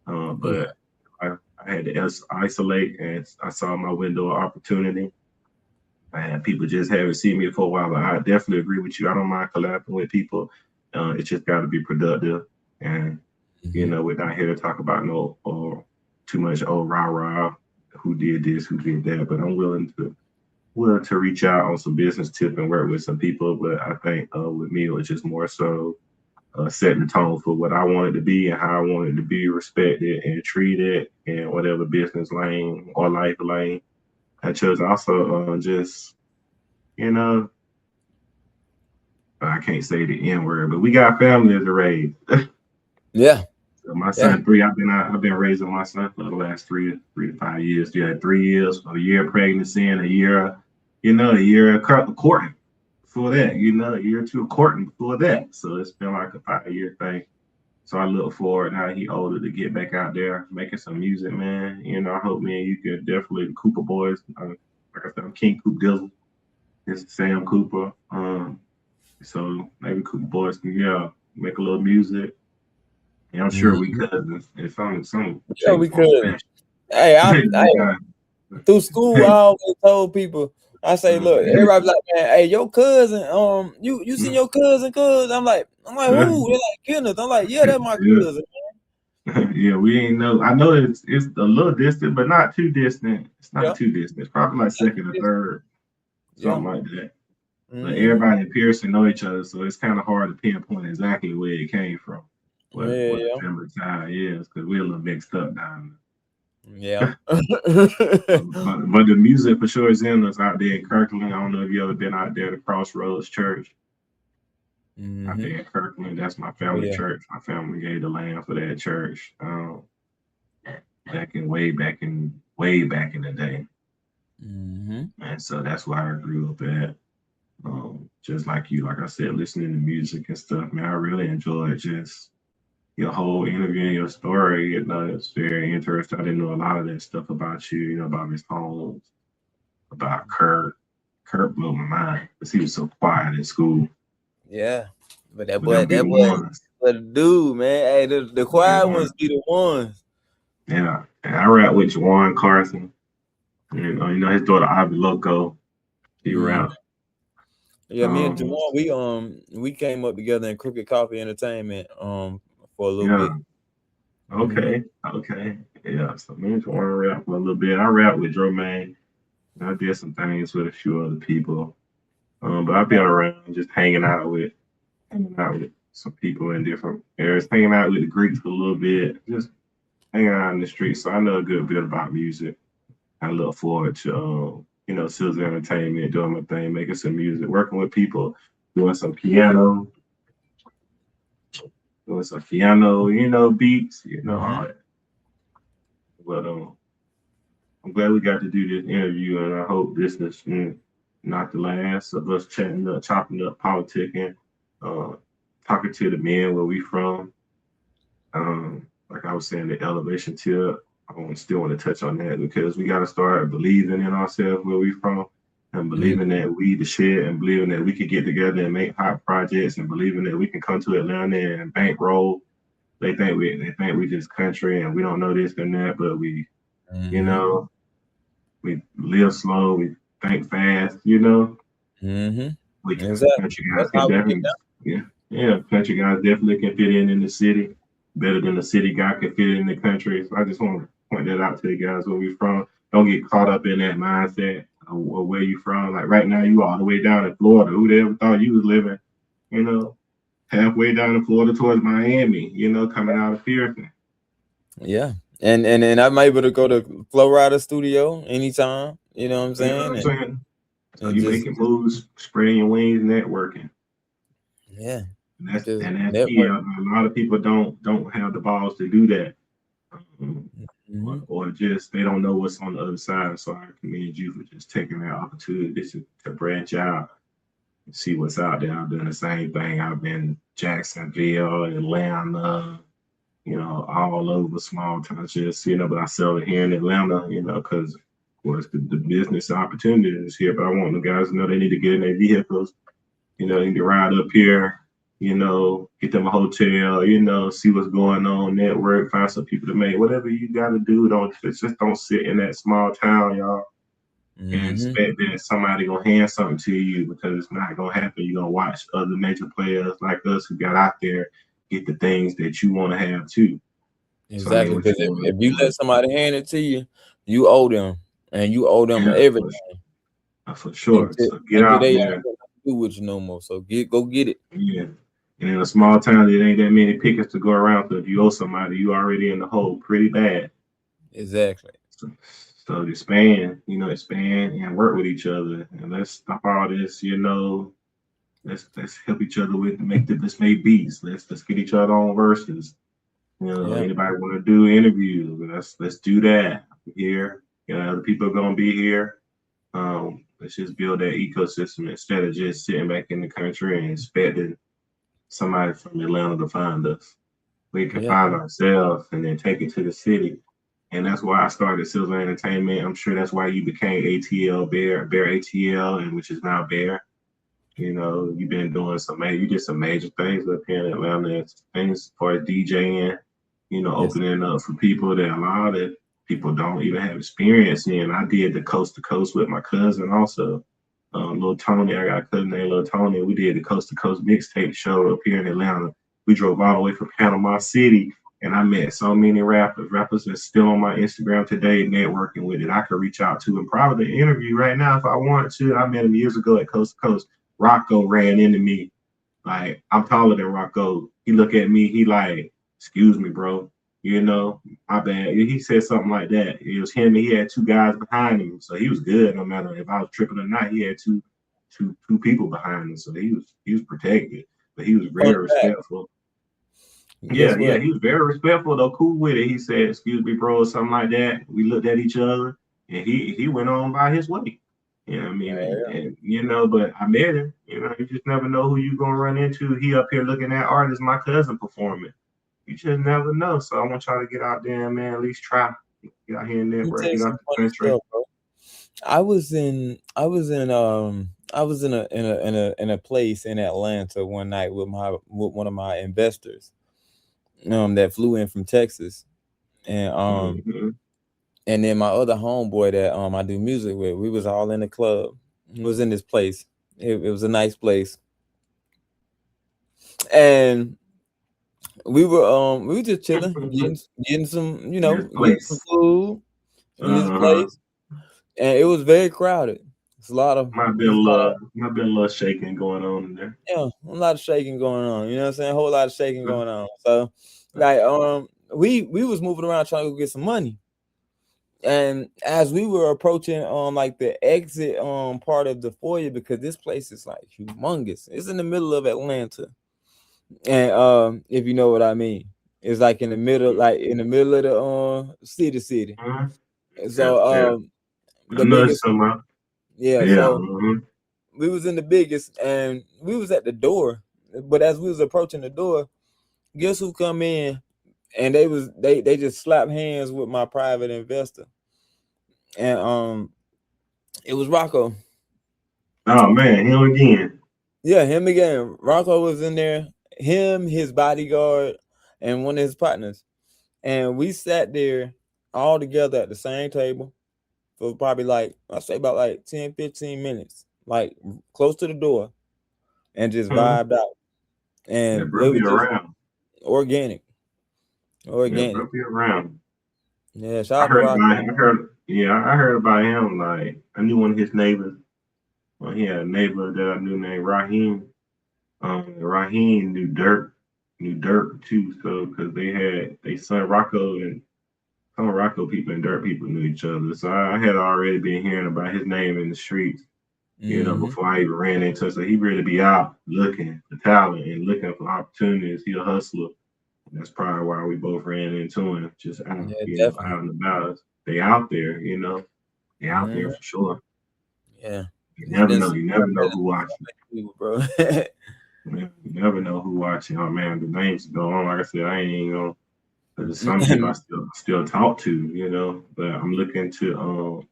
Yeah. But I had to isolate, and I saw my window of opportunity. And people just haven't seen me for a while. But I definitely agree with you. I don't mind collaborating with people. It's just got to be productive. And, Mm-hmm. we're not here to talk about no or too much rah rah, who did this, who did that. But I'm willing to reach out on some business tip and work with some people. But I think with me, it was just more so setting the tone for what I wanted to be and how I wanted to be respected and treated in whatever business lane or life lane. I chose also just, you know, I can't say the N word, but we got families to raise. Yeah. So my Yeah. son, three. I've been raising my son for the last 3 to 5 years. Yeah, 3 years, a year of pregnancy, and a year of courting for that. A year or two of courting for that. So it's been like a 5 year thing. So I look forward now he older to get back out there making some music, man. I hope me and you can definitely the Cooper boys. Like I said, I'm King Coop Dizzle. This is Sam Cooper. So maybe Cooper boys can make a little music. And I'm sure we Mhm. cousins in some Yeah, shape, we form, could. fashion. Hey, I We got through school, I always told people, I say, look, everybody be like, man, hey, your cousin, you seen your cousin, cuz? I'm like, who? They're like, Kenneth. I'm like, yeah, that's my yeah, cousin. yeah. We ain't know. I know it's a little distant, but not too distant. It's not Yeah. too distant. It's probably like second or third. something like that. But Mm-hmm. everybody in Pearson know each other, so it's kind of hard to pinpoint exactly where it came from, what the Yeah, family tie is, because we're a little mixed up down yeah. there. But the music for sure is in us out there in Kirkland. I don't know if you ever been out there to Crossroads Church out Mm-hmm. there in Kirkland. That's my Oh family yeah. church. My family gave the land for that church way back in the day, Mm-hmm. and so that's why I grew up at. Just like you, like I said, listening to music and stuff, man, I really enjoyed just your whole interview and your story. You know, it's very interesting. I didn't know a lot of that stuff about you, you know, about Miss Holmes, about Kurt. Kurt blew my mind because he was so quiet in school. Yeah. But But them be that the boy, ones. but the dude, man, hey, the quiet Yeah. ones be the ones. Yeah. And I rap with Juwan Carson. You know, his daughter Ivy Loco. She Mm. rap. Yeah, me and Um, Jamal, we came up together in Crooked Coffee Entertainment for a little yeah. bit. Mm-hmm. Okay. Okay. Yeah. So me and Juwan rap for a little bit. I rap with Dro Man. I did some things with a few other people. But I've been around just hanging out with some people in different areas, hanging out with the Greeks a little bit, just hanging out in the streets. So I know a good bit about music. I look forward to you know, Sizzle Entertainment, doing my thing, making some music, working with people, doing some piano, you know, beats, you know, all Mm-hmm. that. But I'm glad we got to do this interview, and I hope this is not the last of us chatting up, chopping up, politicking, uh, talking to the men where we from. Like I was saying, the elevation tip. Still want to touch on that because we got to start believing in ourselves where we from, and believing that we the shit, and believing that we could get together and make hot projects, and believing that we can come to Atlanta and bankroll. They think we just country and we don't know this and that, but you Mm-hmm. know, we live slow, we think fast, you know. Mm-hmm. We Exactly. country guys That's can how we get definitely, yeah, yeah, country guys definitely can fit in the city better than the city guy can fit in the country. So I just want to point that out to you guys where we from. Don't get caught up in that mindset of where you from. Like right now, you all the way down in Florida. Who'd ever thought you was living, you know, halfway down in Florida towards Miami, you know, coming out of Pearson. Yeah. And I'm able to go to Flow Rider Studio anytime, you know what I'm You know what saying? I'm saying? So And you just making moves, spreading your wings, networking. yeah. And Just that's key. network. A lot of people don't have the balls to do that, um, Mm-hmm. or just they don't know what's on the other side. So I commend you for just taking that opportunity to branch out and see what's out there. I've done the same thing. I've been Jacksonville, Atlanta, you know, all over small towns, just you know. But I sell it here in Atlanta, you know, because of course the business opportunity is here. But I want the guys to know they need to get in their vehicles, you know, you can ride up here, you know, get them a hotel, you know, see what's going on, network, find some people to make whatever you got to do. Just don't sit in that small town, y'all, and Mm-hmm. expect that somebody gonna hand something to you because it's not gonna happen. You're gonna watch other major players like us who got out there get the things that you want to have too. So I mean, Exactly. what Because you want if to you do? let somebody hand it to you, you owe them. And you owe them Yeah, everything for sure. So get until out they ain't there. got nothing to do with you no more. So go get it. Yeah. And in a small town, there ain't that many pickets to go around. So if you owe somebody, you already in the hole pretty bad. Exactly. So, so expand and work with each other. And let's stop all this, you know. Let's help each other with let's make beats. Let's get each other on verses. You know, Yeah. anybody want to do interviews? Let's do that here. You know, other people are gonna be here. Let's just build that ecosystem instead of just sitting back in the country and expecting somebody from Atlanta to find us. We can Yeah. find ourselves and then take it to the city. And that's why I started Sizzle Entertainment. I'm sure that's why you became ATL Bear ATL, and which is now Bear. You know, you've been doing you did some major things up here in Atlanta, things as far as DJing, you know, Yes. opening up for people that a lot of people don't even have experience in. I did the coast to coast with my cousin also. Little Tony, I got a cousin named Little Tony. We did the coast to coast mixtape show up here in Atlanta. We drove all the way from Panama City and I met so many rappers that's still on my Instagram today, networking with it. I could reach out to and probably interview right now if I wanted to. I met him years ago at Coast to Coast. Rocco ran into me. Like, I'm taller than Rocco. He look at me, he like, excuse me, bro. You know, my bad. He said something like that. It was him and he had two guys behind him. So he was good no matter if I was tripping or not. He had two people behind him. So he was protected. But he was Fun very fact. respectful. Guess Yeah, what? he was very respectful though, cool with it. He said, "Excuse me, bro," or something like that. We looked at each other, and he went on by his way. You know what I mean? And but I met him. You just never know who you gonna run into. He up here looking at artists, my cousin performing. You just never know. So I want y'all to get out there and man, at least try. Get out here and Let me tell network. you Get some out the funny country. stuff, bro. I was in a place in Atlanta one night with one of my investors that flew in from Texas, and Mm-hmm. and then my other homeboy that I do music with. We was all in the club. It was in this place. It was a nice place, and we were just chilling, getting some This getting some place. food in this Uh-huh. place, and it was very crowded. It's a lot of Might be a it's a lot of little, might be a little shaking going on in there. yeah, a lot of shaking going on. You know what I'm saying? A whole lot of shaking going on. So like we was moving around trying to go get some money. And as we were approaching like the exit part of the foyer, because this place is like humongous. It's in the middle of Atlanta. And if you know what I mean. It's like in the middle of the city. Uh-huh. Yeah, So yeah. I the know it's biggest somewhere. yeah, Yeah. so Mm-hmm. we was in the biggest and we was at the door. But as we was approaching the door, guess who come in? And they just slapped hands with my private investor. And it was Rocco. Oh man, him again. Yeah, him again. Rocco was in there, him, his bodyguard, and one of his partners. And we sat there all together at the same table for probably like, I'd say about like 10, 15 minutes, like close to the door, and just Huh? vibed out. Yeah, And bro, it be was just around. organic. Yeah, Organic. bro, be around. Yeah, shout I out to heard Rocco. about. I heard. Yeah, I heard about him. Like I knew one of his neighbors. Well, he had a neighbor that I knew named Raheem. Raheem knew Dirk too. So because they son Rocco and some Rocco people and Dirt people knew each other. So I had already been hearing about his name in the streets. Mm-hmm. Before I even ran into it. So he really be out looking for talent and looking for opportunities. He a hustler. And that's probably why we both ran into him, just out, Yeah, definitely. out and about. They out there, they out there Mm-hmm. for sure. Yeah. You He's never been know. so You never know better who than so watching. many people, bro. Man, you never know who watching. Oh man, the names go on. Like I said, I ain't even gonna. There's some people I still talk to, but I'm looking to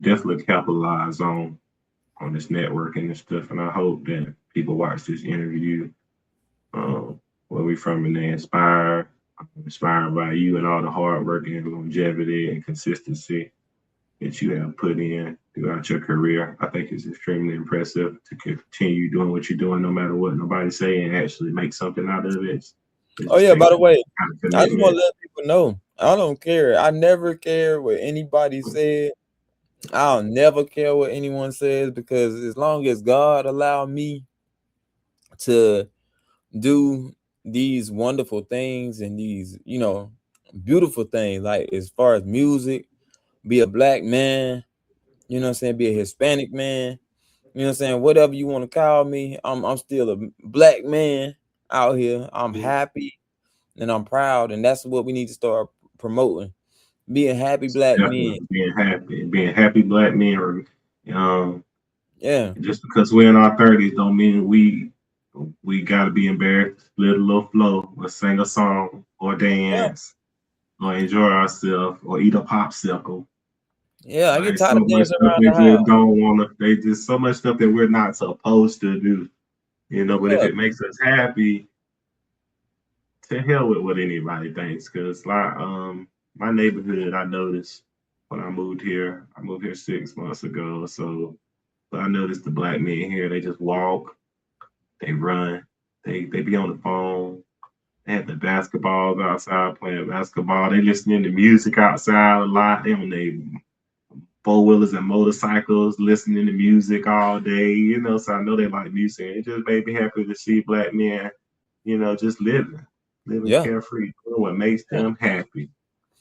definitely capitalize on this networking and stuff. And I hope that people watch this interview, where we from, and they inspired by you and all the hard work and longevity and consistency that you have put in throughout your career. I think it's extremely impressive to continue doing what you're doing, no matter what nobody say, and actually make something out of it. It Oh just yeah, by takes the a way, kind of I just want commitment. to let people know I don't care. I never care what anybody said. I'll never care what anyone says because as long as God allow me to do these wonderful things and these, beautiful things, like as far as music, be a black man, you know what I'm saying, be a Hispanic man, you know what I'm saying, whatever you want to call me, I'm still a black man out here. I'm happy and I'm proud, and that's what we need to start promoting. Being happy black men. Definitely being happy black men, or Yeah. just because we're in our 30s don't mean we got to be embarrassed to split a little flow or sing a song or Yeah. dance or enjoy ourselves or eat a popsicle. Yeah. I get Like tired so of much dancing stuff around they the just house. don't want to. They just so much stuff that we're not supposed to do. But if Yeah. it makes us happy, to hell with what anybody thinks. Cause like my neighborhood, I noticed when I moved here. I moved here 6 months ago. So I noticed the black men here. They just walk, they run, they be on the phone. They had the basketballs outside playing basketball. They listening to music outside a lot. They on their four wheelers and motorcycles, listening to music all day. So I know they like music. It just made me happy to see black men, just living Yeah. carefree, doing what makes them happy.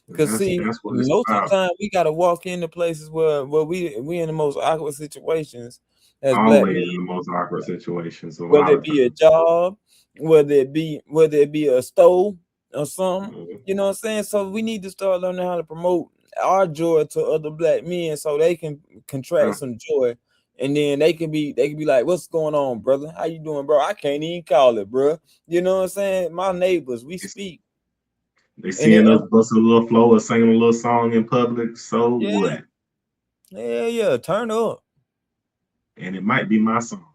And Cause that's see, that's what it's most of the about. time we gotta walk into places where we in the most awkward situations as black men, Always in the most awkward situations a whether lot it of be a times. job, whether it be a stove or something. Mhm. You know what I'm saying? So we need to start learning how to promote our joy to other black men so they can contract Yeah. some joy. And then they can be like, what's going on, brother? How you doing, bro? I can't even call it, bro. You know what I'm saying? My neighbors, we They, speak. they And it seeing us bust a little flow or sing a little song in public, so yeah, what? yeah, turn up. And it might be my song.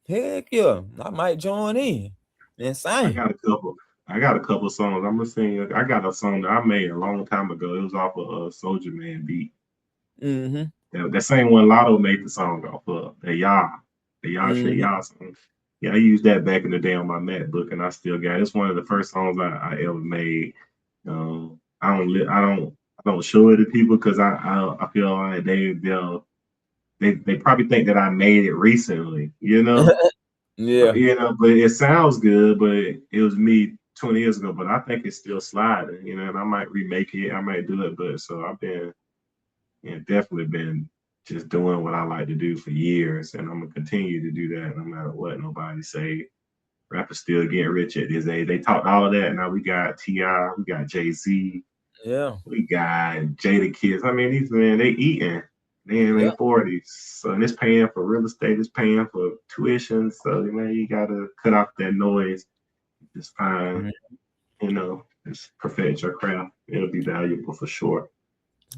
Heck yeah. I might join in and I sing. got a couple. I got a couple songs. I'm gonna sing. I got a song that I made a long time ago. It was off of a Soldier Man beat. Mm-hmm. That same one Lotto made the song off of. The Y'all Shit Mm-hmm. Y'all song. Yeah, I used that back in the day on my MacBook, and I still got it. It's one of the first songs I ever made. I don't show it to people because I feel like they probably think that I made it recently, Yeah. but it sounds good, but it was me 20 years ago, but I think it's still sliding, and I might remake it, I might do it, but so I've been, definitely been just doing what I like to do for years, and I'm gonna continue to do that no matter what nobody say. Rappers still getting rich at this age. They talked all of that. Now we got Ti, we got Jay-Z, Yeah. we got Jada Kids. I mean, these men they eating. They in Yeah. their 40s. So and it's paying for real estate, it's paying for tuition. So you gotta cut off that noise. Just find, Mhm. just perfect your craft. It'll be valuable for sure.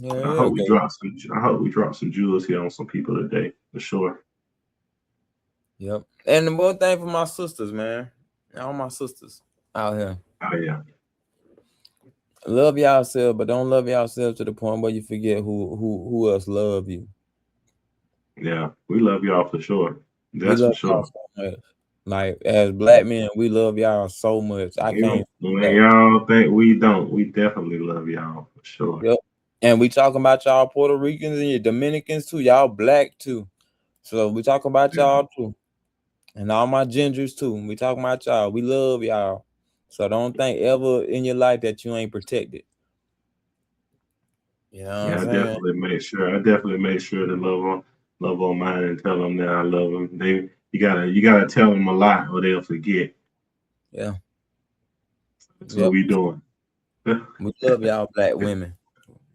Yeah, And I yeah, hope we drop some jewels here on some people today, for sure. yep. And the one thing for my sisters, man, all my sisters out here, Oh yeah. love yourself, but don't love yourself to the point where you forget who else love you. Yeah. We love y'all for sure. We That's for love y'all sure. so much. Like as black men, we love y'all so much. I can't. When Yeah. y'all think we don't, we definitely love y'all for sure. Yep. And we talking about y'all Puerto Ricans and your Dominicans too. Y'all black too. So we talking about Yeah. y'all too. And all my gingers too. We talking about y'all. We love y'all. So don't think ever in your life that you ain't protected. You know what I'm Yeah, saying? I definitely make sure to love on mine and tell them that I love them. You gotta tell them a lot or they'll forget. Yeah. That's what Yep. we doing. We love y'all black women.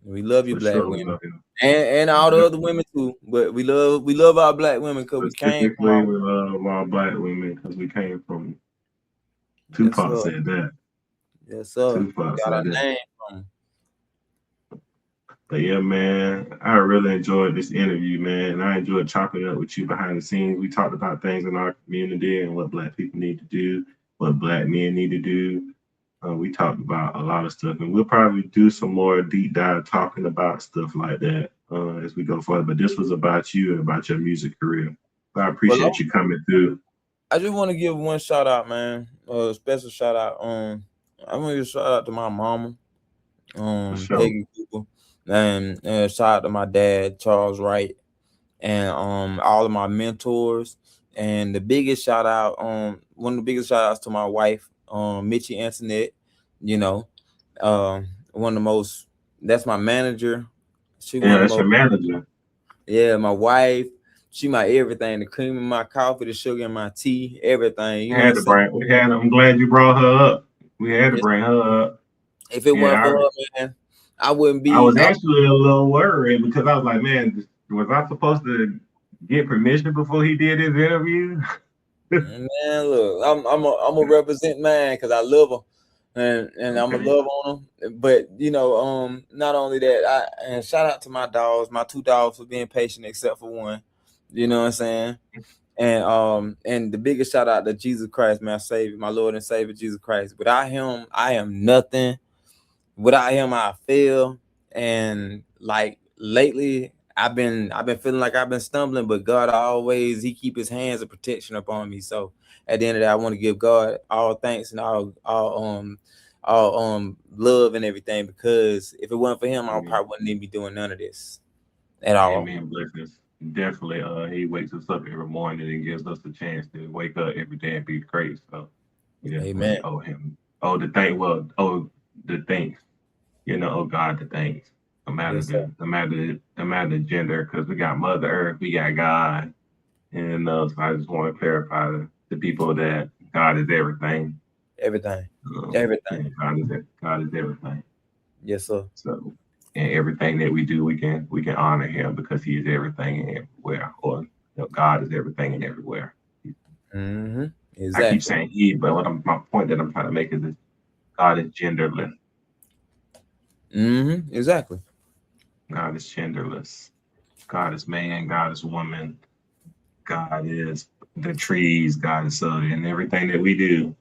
We love you For black sure, we women. love you. And We all the other definitely, women too. But we love our black women because we came from specifically, our we love all black women because we came from yes Tupac sir. said that. Yes sir. We Tupac got our said that. name from But yeah, man, I really enjoyed this interview, man. And I enjoyed chopping it up with you behind the scenes. We talked about things in our community and what black people need to do, what black men need to do. We talked about a lot of stuff, and we'll probably do some more deep dive talking about stuff like that as we go forward. But this was about you and about your music career. So I well appreciate you coming through. I just want to give one shout out, man. A special shout out. I want to give a shout out to my mama, For sure. Peggy Cooper, and shout out to my dad, Charles Wright, and all of my mentors. And the biggest shout out, one of the biggest shout outs to my wife, Mitchie Antoinette. You know, one of the most. That's my manager. She one Yeah, of the that's most. your manager. Yeah, my wife. She my everything. The cream in my coffee, the sugar in my tea, everything. You We know what I'm had to saying? bring. We had. I'm glad you brought her up. We had to Yes. bring her up. If it Yeah, wasn't for her, man, I wouldn't I be. was actually a little worried because I was like, man, was I supposed to get permission before he did his interview? Man, look, I'm a represent man because I love her, and I'm a Okay. love on her. But not only that, and shout out to my dogs, my two dogs for being patient, except for one. You know what I'm saying? And the biggest shout out to Jesus Christ, my Savior, my Lord and Savior, Jesus Christ. Without Him, I am nothing. Without Him, I fail. And like lately, I've been feeling like I've been stumbling, but God always He keep His hands of protection upon me. So at the end of the day, I want to give God all thanks and all love and everything, because if it wasn't for Him, I probably wouldn't even be doing none of this at all. Amen. Blessings. Definitely. He wakes us up every morning and gives us the chance to wake up every day and be great. So yeah, Amen. we owe him. Oh, the thank. Well, oh, the thanks. Oh God, the thanks. No matter Yes, sir. the gender, because we got Mother Earth, we got God, and so I just want to clarify to people that God is everything. Everything. Everything. And God is everything. Yes, sir. So, and everything that we do, we can honor Him because He is everything and everywhere, or God is everything and everywhere. Mm-hmm. I keep Exactly. saying He, but my point that I'm trying to make is that God is genderless. Mm-hmm. Exactly. God is genderless. God is man. God is woman. God is the trees. God is and everything that we do.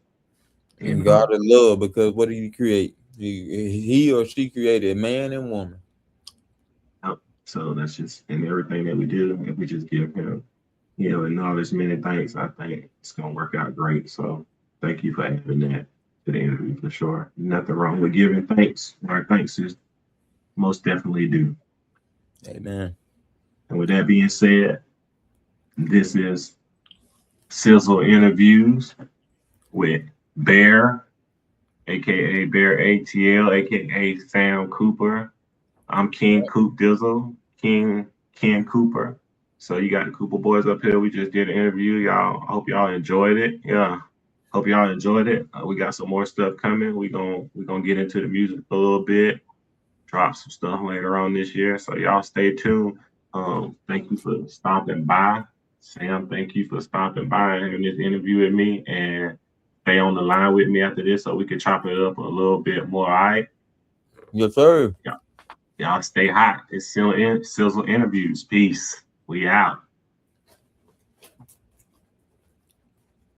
And God is love, because what did He create? He or she created man and woman. So that's just in everything that we do. If we just give Him, acknowledgement and thanks, I think it's gonna work out great. So thank you for adding that to the interview for sure. Nothing wrong with giving thanks. Our thanks is most definitely due. Amen. And with that being said, this is Sizzle Interviews with Bear, aka Bear ATL, aka Sam Cooper. I'm King Coop Dizzle, Ken Cooper. So you got the Cooper boys up here. We just did an interview. Y'all, I hope y'all enjoyed it. Yeah, hope y'all enjoyed it. We got some more stuff coming. We gonna get into the music a little bit. Drop some stuff later on this year. So y'all stay tuned. Thank you for stopping by. Sam, thank you for stopping by and having this interview with me. And stay on the line with me after this so we can chop it up a little bit more. All right. Yes, sir. Y'all stay hot. It's Sizzle Interviews. Peace. We out.